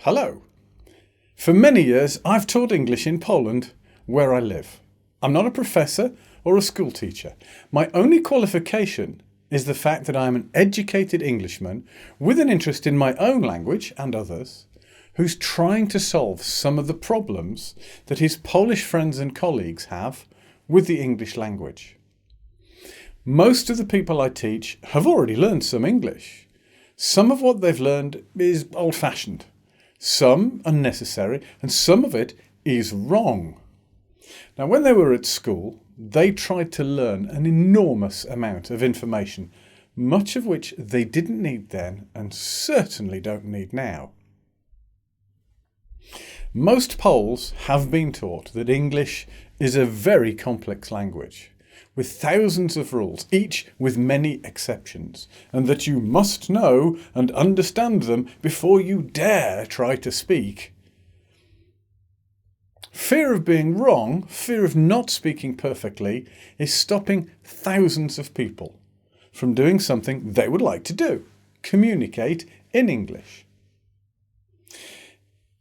Hello. For many years, I've taught English in Poland, where I live. I'm not a professor or a school teacher. My only qualification is the fact that I am an educated Englishman with an interest in my own language and others, who's trying to solve some of the problems that his Polish friends and colleagues have with the English language. Most of the people I teach have already learned some English. Some of what they've learned is old-fashioned, some unnecessary, and some of it is wrong. Now, when they were at school, they tried to learn an enormous amount of information, much of which they didn't need then and certainly don't need now. Most Poles have been taught that English is a very complex language, with thousands of rules, each with many exceptions, and that you must know and understand them before you dare try to speak. Fear of being wrong, fear of not speaking perfectly, is stopping thousands of people from doing something they would like to do, communicate in English.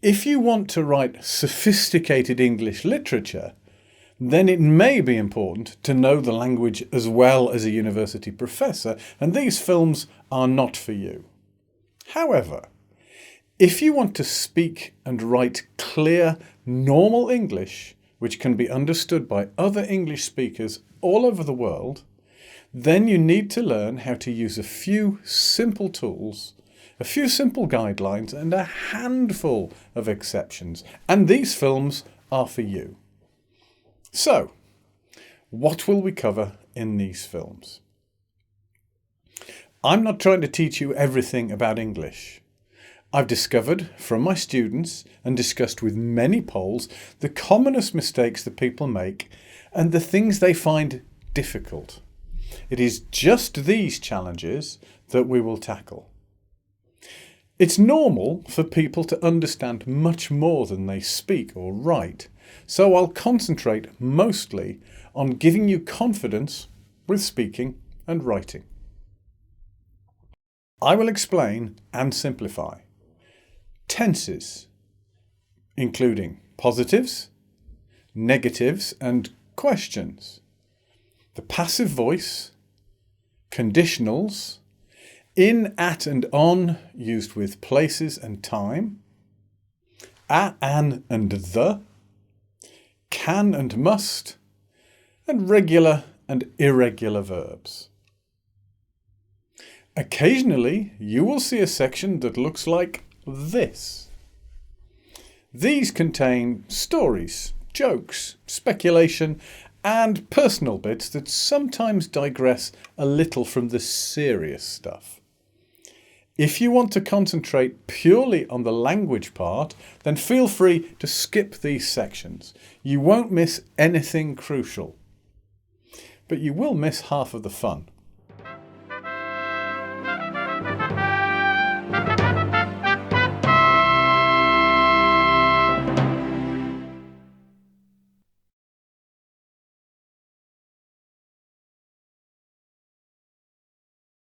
If you want to write sophisticated English literature, then it may be important to know the language as well as a university professor, and these films are not for you. However, if you want to speak and write clear, normal English, which can be understood by other English speakers all over the world, then you need to learn how to use a few simple tools, a few simple guidelines, and a handful of exceptions. And these films are for you. So, what will we cover in these films? I'm not trying to teach you everything about English. I've discovered from my students and discussed with many Poles the commonest mistakes that people make and the things they find difficult. It is just these challenges that we will tackle. It's normal for people to understand much more than they speak or write, so I'll concentrate mostly on giving you confidence with speaking and writing. I will explain and simplify tenses, including positives, negatives and questions, the passive voice, conditionals, in, at and on used with places and time, a, an and the, can and must, and regular and irregular verbs. Occasionally, you will see a section that looks like this. These contain stories, jokes, speculation, and personal bits that sometimes digress a little from the serious stuff. If you want to concentrate purely on the language part, then feel free to skip these sections. You won't miss anything crucial. But you will miss half of the fun.